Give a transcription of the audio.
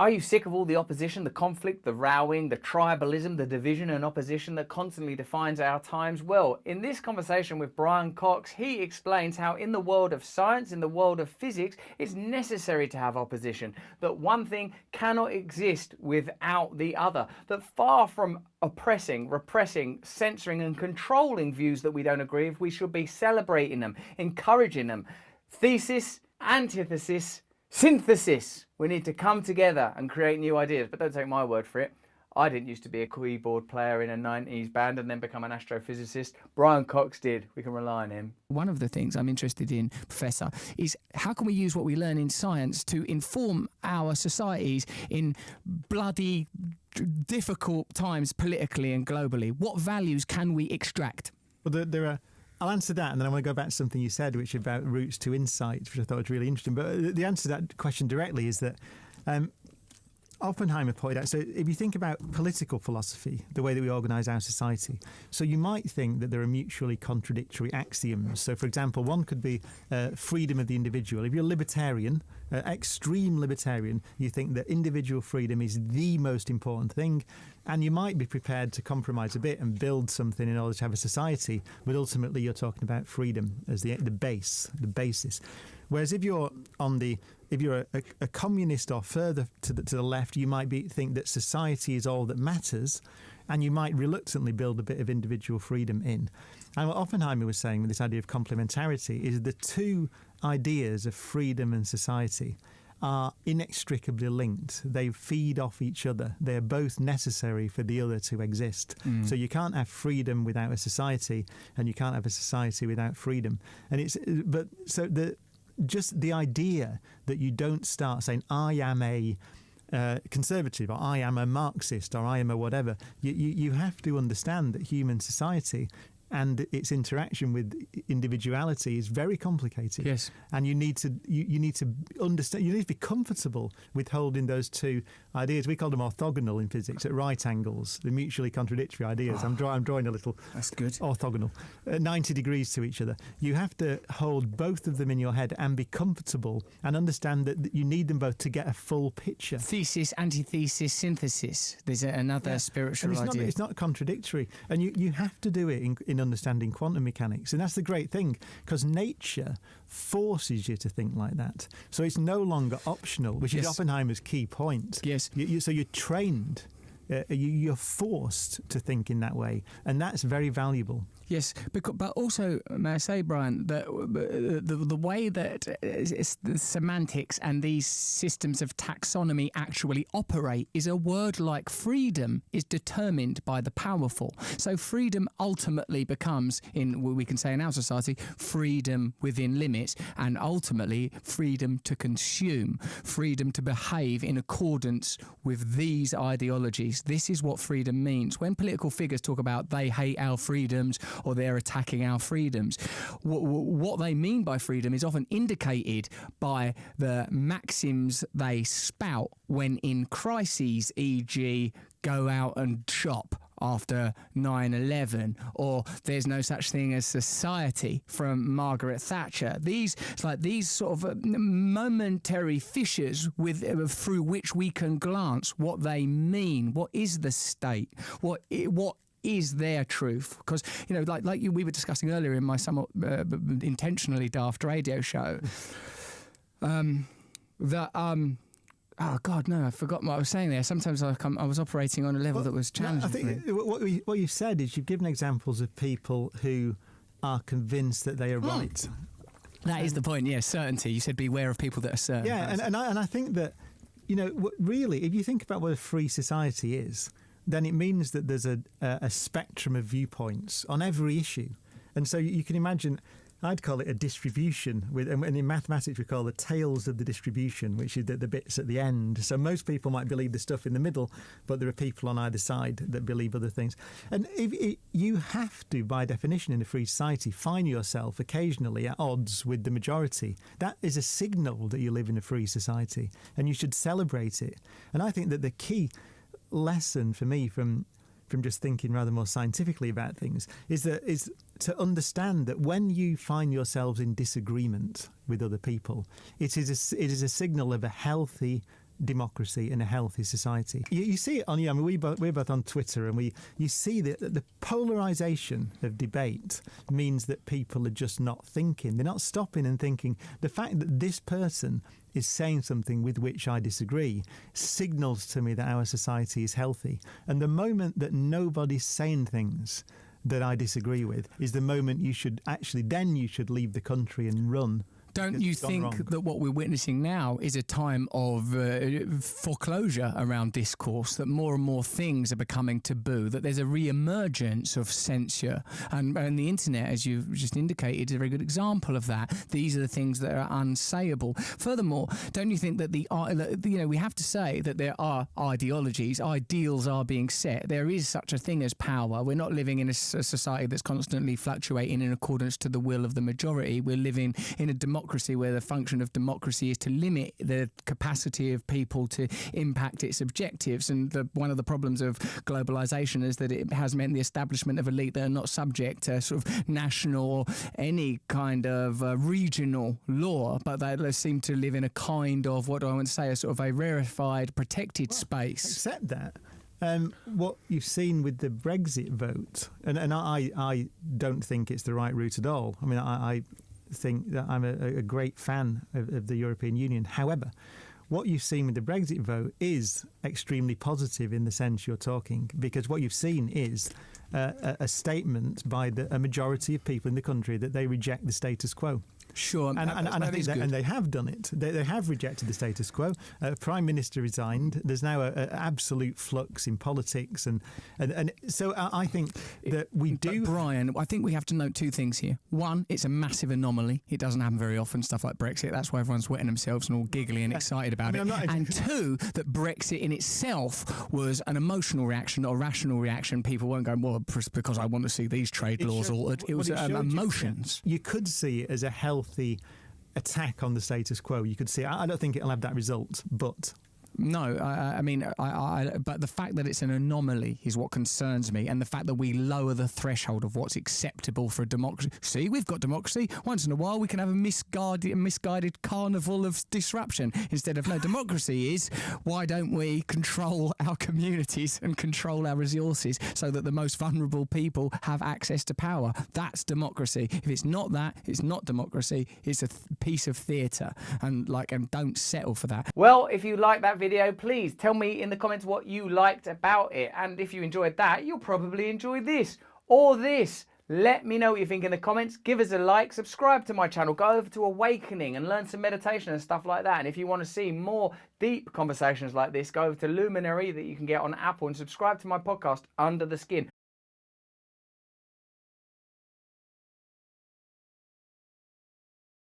Are you sick of all the opposition, the conflict, the rowing, the tribalism, the division and opposition that constantly defines our times? Well, in this conversation with Brian Cox, he explains how in the world of science, in the world of physics, it's necessary to have opposition, that one thing cannot exist without the other, that far from oppressing, repressing, censoring and controlling views that we don't agree with, we should be celebrating them, encouraging them. Thesis, antithesis, synthesis. We need to come together and create new ideas. But don't take my word for it. I didn't used to be a keyboard player in a 90s band and then become an astrophysicist. Brian Cox did. We can rely on him. One of the things I'm interested in, Professor, is how can we use what we learn in science to inform our societies in bloody difficult times politically and globally? What values can we extract? Well, there are... I'll answer that, and then I want to go back to something you said, which is about routes to insight, which I thought was really interesting. But the answer to that question directly is that Oppenheimer pointed out, so if you think about political philosophy, the way that we organise our society, so you might think that there are mutually contradictory axioms. So, for example, one could be freedom of the individual. If you're a libertarian, extreme libertarian, you think that individual freedom is the most important thing, and you might be prepared to compromise a bit and build something in order to have a society, but ultimately you're talking about freedom as the basis. Whereas if you're a communist or further to the left, you might think that society is all that matters, and you might reluctantly build a bit of individual freedom in. And what Oppenheimer was saying with this idea of complementarity is the two ideas of freedom and society are inextricably linked. They feed off each other. They are both necessary for the other to exist. So you can't have freedom without a society, and you can't have a society without freedom. And just the idea that you don't start saying, I am a conservative, or I am a Marxist, or I am a whatever. You have to understand that human society and its interaction with individuality is very complicated. Yes. And you need to understand, you need to be comfortable with holding those two ideas. We call them orthogonal in physics, at right angles, the mutually contradictory ideas. I'm drawing a little That's good. orthogonal, 90 degrees to each other. You have to hold both of them in your head and be comfortable and understand that you need them both to get a full picture. Thesis, antithesis, synthesis. There's another spiritual and idea. It's not contradictory. And you have to do it in understanding quantum mechanics. And that's the great thing, because nature forces you to think like that. So it's no longer optional, which is Oppenheimer's key point. Yes. So you're trained. You're forced to think in that way, and that's very valuable. Yes, but also, may I say, Brian, that the way that the semantics and these systems of taxonomy actually operate is a word like freedom is determined by the powerful. So freedom ultimately becomes, we can say in our society, freedom within limits, and ultimately freedom to consume, freedom to behave in accordance with these ideologies. This is what freedom means. When political figures talk about they hate our freedoms, or they're attacking our freedoms, what they mean by freedom is often indicated by the maxims they spout when in crises, e.g. go out and shop after 9/11, or there's no such thing as society from Margaret Thatcher. These sort of momentary fissures through which we can glance what they mean. What is the state? What is their truth? Because we were discussing earlier in my somewhat intentionally daft radio show, oh God, no! I forgot what I was saying there. Sometimes I was operating on a level that was challenging. I think what you've said is you've given examples of people who are convinced that they are right. That is the point. Yes, certainty. You said beware of people that are certain. Yeah, and I think that really, if you think about what a free society is, then it means that there's a spectrum of viewpoints on every issue, and so you can imagine. I'd call it a distribution, and in mathematics we call the tails of the distribution, which is the bits at the end. So most people might believe the stuff in the middle, but there are people on either side that believe other things. And you have to, by definition, in a free society, find yourself occasionally at odds with the majority. That is a signal that you live in a free society, and you should celebrate it. And I think that the key lesson for me from just thinking rather more scientifically about things is to understand that when you find yourselves in disagreement with other people, it is a signal of a healthy democracy and a healthy society. You see it on, I mean, we're both on Twitter, and you see that the polarisation of debate means that people are just not thinking. They're not stopping and thinking. The fact that this person is saying something with which I disagree signals to me that our society is healthy. And the moment that nobody's saying things that I disagree with is the moment you should leave the country and run. Don't you think that what we're witnessing now is a time of foreclosure around discourse, that more and more things are becoming taboo, that there's a re-emergence of censure? And the internet, as you've just indicated, is a very good example of that. These are the things that are unsayable. Furthermore, don't you think that we have to say that there are ideologies, ideals are being set. There is such a thing as power. We're not living in a society that's constantly fluctuating in accordance to the will of the majority. We're living in a democracy where the function of democracy is to limit the capacity of people to impact its objectives. And one of the problems of globalization is that it has meant the establishment of elite that are not subject to sort of national or any kind of regional law, but they seem to live in a kind of, what do I want to say, a sort of a rarefied, protected space. Except that. What you've seen with the Brexit vote, and I don't think it's the right route at all. I mean, I think that I'm a great fan of the European Union. However, what you've seen with the Brexit vote is extremely positive in the sense you're talking, because what you've seen is a statement by a majority of people in the country that they reject the status quo. Sure, and I think and they have done it. They have rejected the status quo. Prime Minister resigned. There's now an absolute flux in politics, and so I think that we do. But Brian, I think we have to note two things here. One, it's a massive anomaly. It doesn't happen very often. Stuff like Brexit. That's why everyone's wetting themselves and all giggly and excited about it. And two, that Brexit in itself was an emotional reaction, not a rational reaction. People weren't going, well, because I want to see these trade laws altered. It was emotions. You could see it as a healthy attack on the status quo. You could see. I don't think it'll have that result, but. No, but the fact that it's an anomaly is what concerns me, and the fact that we lower the threshold of what's acceptable for a democracy. See, we've got democracy. Once in a while, we can have a misguided carnival of disruption instead of no. Democracy is, why don't we control our communities and control our resources so that the most vulnerable people have access to power? That's democracy. If it's not that, it's not democracy. It's a piece of theatre, and don't settle for that. Well, if you like that video, please tell me in the comments what you liked about it, and if you enjoyed that, you'll probably enjoy this or this. Let me know what you think in the comments. Give us a like, subscribe to my channel, go over to Awakening and learn some meditation and stuff like that. And if you want to see more deep conversations like this, go over to Luminary that you can get on Apple, and subscribe to my podcast Under the Skin.